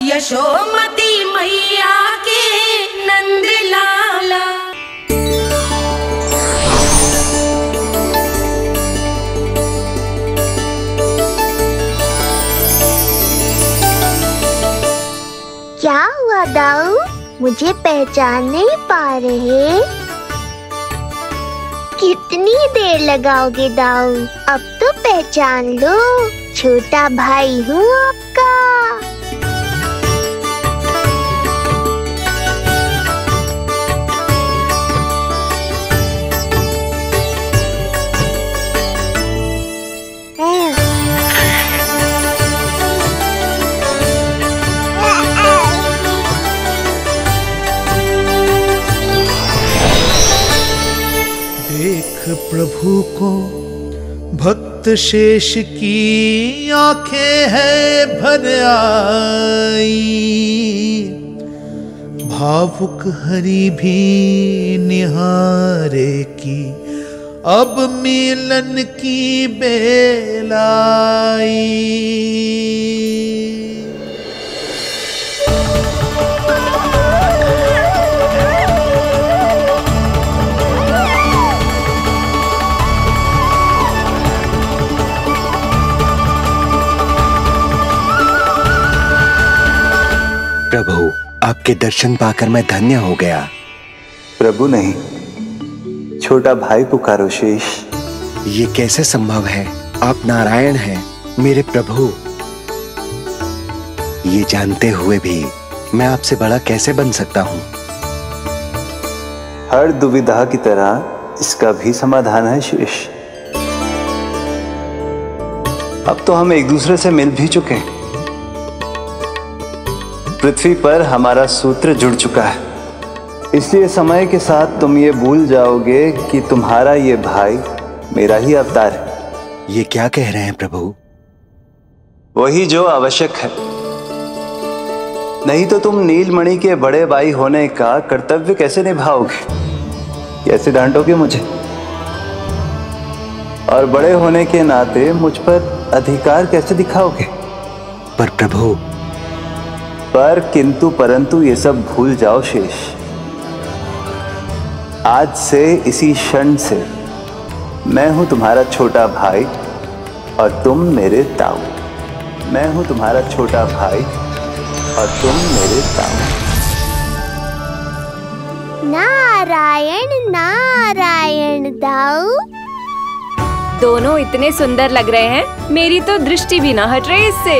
यशोमती मैया के नंद लाला। क्या हुआ दाऊ, मुझे पहचान नहीं पा रहे? कितनी देर लगाओगे दाऊ? अब तो पहचान लो, छोटा भाई हूँ आपका। देख प्रभु को भक्त शेष की आंखें है भर आई, भावुक हरि भी निहारे की अब मिलन की बेल आई। प्रभु, आपके दर्शन पाकर मैं धन्य हो गया। प्रभु नहीं, छोटा भाई पुकारो शेष। ये कैसे संभव है? आप नारायण हैं, मेरे प्रभु। ये जानते हुए भी मैं आपसे बड़ा कैसे बन सकता हूँ? हर दुविधा की तरह इसका भी समाधान है शेष। अब तो हम एक दूसरे से मिल भी चुके हैं। पृथ्वी पर हमारा सूत्र जुड़ चुका है, इसलिए समय के साथ तुम ये भूल जाओगे कि तुम्हारा ये भाई मेरा ही अवतार है। ये क्या कह रहे हैं प्रभु? वही जो आवश्यक है, नहीं तो तुम नीलमणि के बड़े भाई होने का कर्तव्य कैसे निभाओगे? कैसे डांटोगे मुझे? और बड़े होने के नाते मुझ पर अधिकार कैसे दिखाओगे? पर प्रभु, पर किंतु परंतु ये सब भूल जाओ शेष। आज से इसी क्षण से मैं हूं तुम्हारा छोटा भाई और तुम मेरे ताऊ। मैं हूं तुम्हारा छोटा भाई और तुम मेरे ताऊ। नारायण नारायण दाऊ। दोनों इतने सुंदर लग रहे हैं, मेरी तो दृष्टि भी ना हट रही इससे।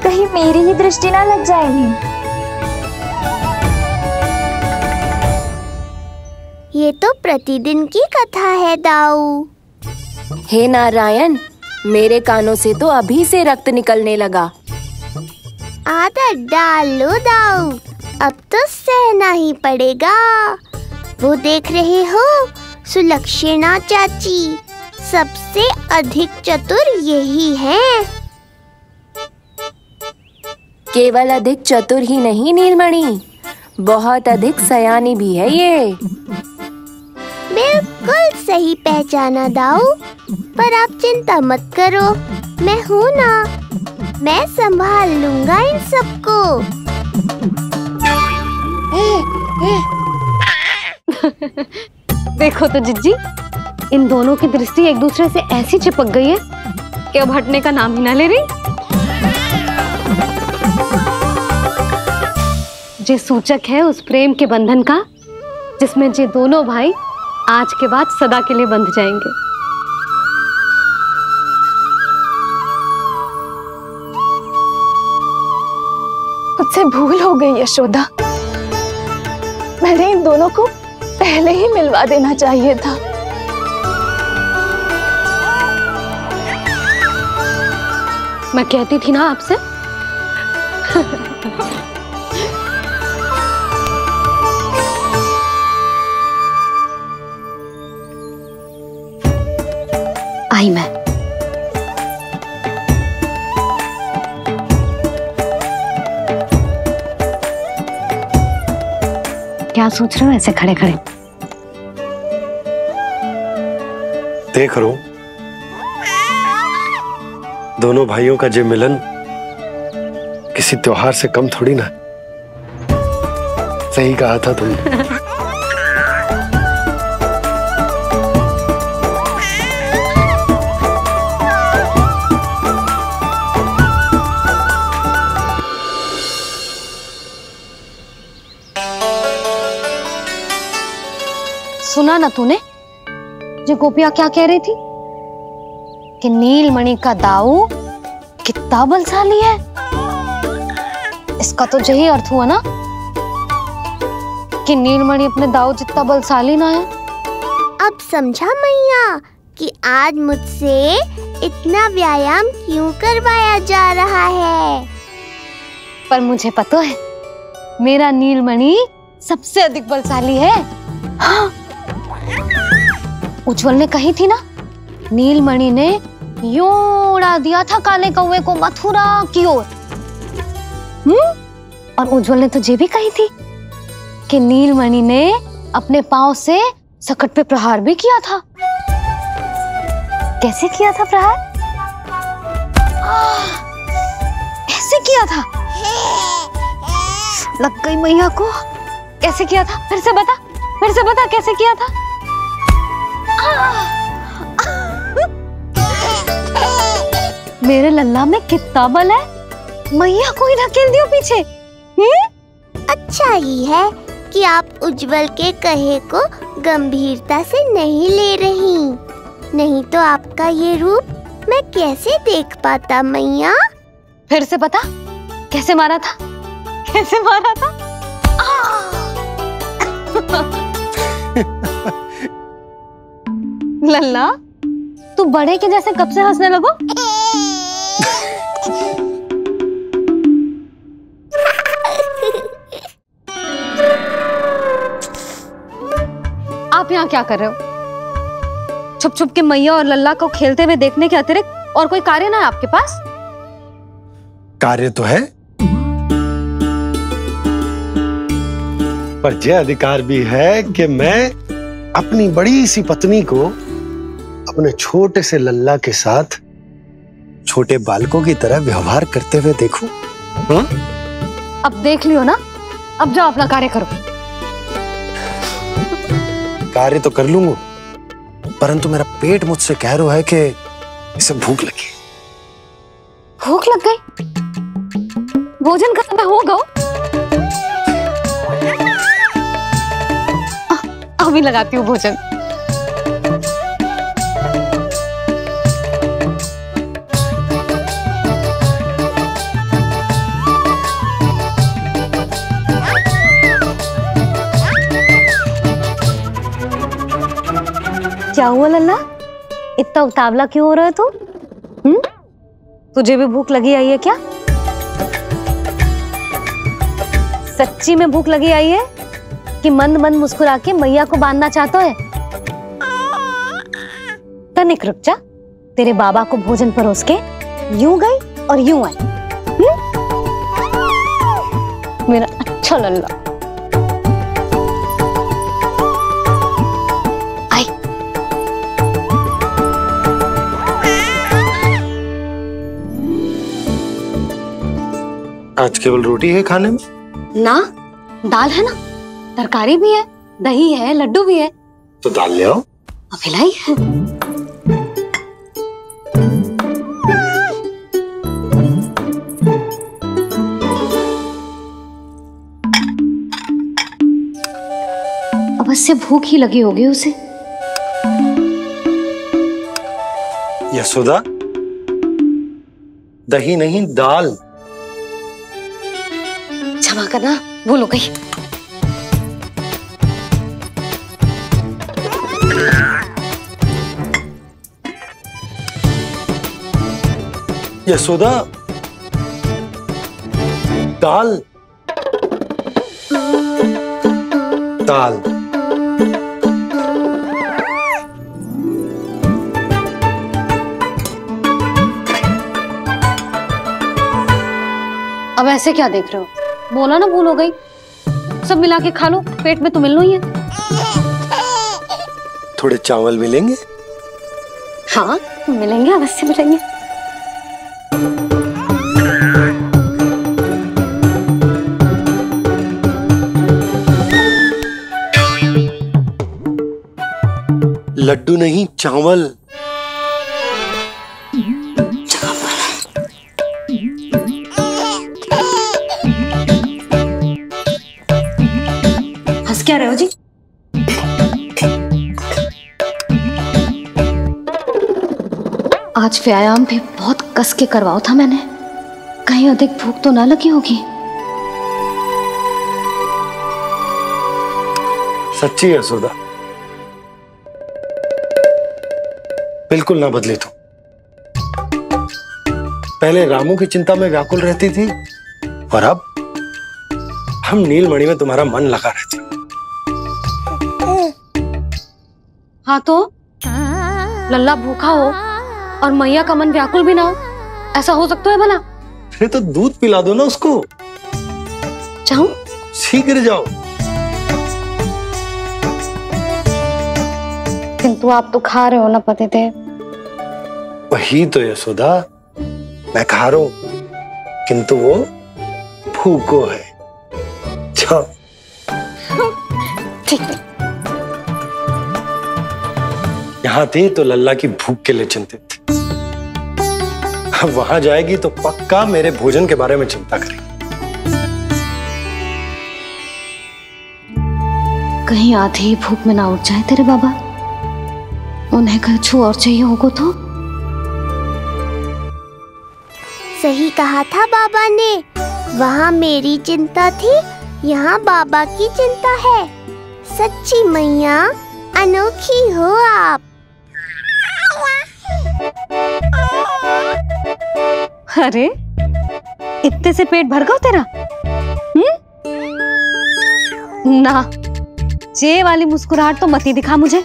कहीं मेरी ही दृष्टि ना लग जाएगी। ये तो प्रतिदिन की कथा है दाऊ। हे नारायण, मेरे कानों से तो अभी से रक्त निकलने लगा। आदत डाल लो दाऊ, अब तो सहना ही पड़ेगा। वो देख रहे हो, सुलक्षणा चाची सबसे अधिक चतुर यही है। केवल अधिक चतुर ही नहीं नीलमणि, बहुत अधिक सयानी भी है ये। बिल्कुल सही पहचाना दाऊ, पर आप चिंता मत करो, मैं हूँ ना, मैं संभाल लूंगा इन सबको। देखो तो जिज्जी, इन दोनों की दृष्टि एक दूसरे से ऐसी चिपक गई है कि अब हटने का नाम ही ना ले रही। ये सूचक है उस प्रेम के बंधन का, जिसमें ये दोनों भाई आज के बाद सदा के लिए बंध जाएंगे। मुझसे भूल हो गई यशोदा, मैंने इन दोनों को पहले ही मिलवा देना चाहिए था। मैं कहती थी ना आपसे। आई मैं। क्या सोच रहे हो ऐसे खड़े खड़े? देख रहा हूं दोनों भाइयों का ये मिलन किसी त्योहार से कम थोड़ी ना। सही कहा था तुमने। सुना ना तूने जो गोपिया क्या कह रही थी कि नीलमणि का दाऊ कितना बलशाली है। इसका तो यही अर्थ हुआ ना कि नीलमणि अपने दाऊ जितना बलशाली ना है। अब समझा मैया कि आज मुझसे इतना व्यायाम क्यों करवाया जा रहा है। पर मुझे पता है मेरा नीलमणि सबसे अधिक बलशाली है। हाँ। उज्जवल ने कही थी ना, नीलमणि ने यूं उड़ा दिया था काले कौवे को मथुरा की ओर। और उज्जवल ने तो ये भी कही थी कि नीलमणि ने अपने पांव से सकट पे प्रहार भी किया था। कैसे किया था प्रहार? ऐसे किया था। लग गई मैया को। कैसे किया था? फिर से बता कैसे किया था? मेरे लल्ला में कितना बल है। मैया को ही धकेल दियो पीछे। अच्छा ही है कि आप उज्जवल के कहे को गंभीरता से नहीं ले रही, नहीं तो आपका ये रूप मैं कैसे देख पाता मैया। फिर से बता कैसे मारा था? लल्ला तू बड़े के जैसे कब से हंसने लगो? आप यहाँ क्या कर रहे हो? छुप छुप के मैया और लल्ला को खेलते हुए देखने के अतिरिक्त और कोई कार्य ना है आपके पास? कार्य तो है, पर यह अधिकार भी है कि मैं अपनी बड़ी सी पत्नी को अपने छोटे से लल्ला के साथ छोटे बालकों की तरह व्यवहार करते हुए देखूं। अब देख लियो ना, अब जाओ अपना कार्य करो। कार्य तो कर लूंगा, परंतु मेरा पेट मुझसे कह रहा है कि इसे भूख लगी। भूख लग गई? भोजन का समय होगा। अभी लगाती हूँ भोजन। क्या हुआ लल्ला, इतना उतावला क्यों हो रहा है तू? तुझे भी भूख लगी आई है क्या? सच्ची में भूख लगी आई है कि मंद मंद मुस्कुरा के मैया को बांधना चाहता है? तनिक रुक जा, तेरे बाबा को भोजन परोस के यूं गई और यूं आई। मेरा अच्छा लल्ला। आई। आज केवल रोटी है खाने में? ना, दाल है ना, तरकारी भी है, दही है, लड्डू भी है। तो दाल ले आओ। अभी लाई है। अवश्य भूख ही लगी होगी उसे। यशोदा, दही नहीं दाल। क्षमा करना, भूल हो गई। यशोदा, दाल दाल। अब ऐसे क्या देख रहे हो? बोला ना भूल हो गई। सब मिला के खा लो, पेट में तो मिलना ही है। थोड़े चावल मिलेंगे? हाँ मिलेंगे, अवश्य मिलेंगे। लड्डू नहीं, चावल। हंस क्या रहे हो जी? आज व्यायाम भी बहुत कस के करवाओ था मैंने, कहीं अधिक भूख तो ना लगी होगी। सच्ची है सुधा, बिल्कुल ना बदली तू। पहले रामू की चिंता में व्याकुल रहती थी और अब हम नीलमणि में तुम्हारा मन लगा रहते। हाँ तो लल्ला भूखा हो और मैया का मन व्याकुल भी ना हो, ऐसा हो सकता है भला? फिर तो दूध पिला दो ना उसको। जाऊं? शीघ्र जाओ। किंतु आप तो खा रहे हो ना पतिदेव। वही तो यशोदा, मैं खा रहा हूं, किंतु वो भूखो है। जाओ। ठीक है। यहाँ थी तो लल्ला की भूख के लिए चिंतित थी, अब वहां जाएगी तो पक्का मेरे भोजन के बारे में चिंता करेगी। कहीं आधी ही भूख में ना उठ जाए तेरे बाबा, उन्हें कुछ और चाहिए होगा तो। सही कहा था बाबा ने, वहाँ मेरी चिंता थी, यहाँ बाबा की चिंता है। सच्ची मैया, अनोखी हो आप। अरे इतने से पेट भर गया तेरा? ना, ये वाली मुस्कुराहट तो मत ही दिखा मुझे,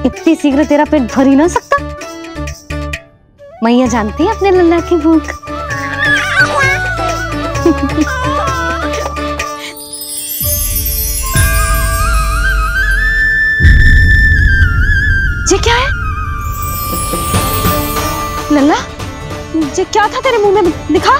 इतनी शीघ्र तेरा पेट भर ही ना सकता। मैया जानती है अपने लल्ला की भूख। ये क्या है लल्ला? ये क्या था तेरे मुंह में? दिखा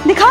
दिखा।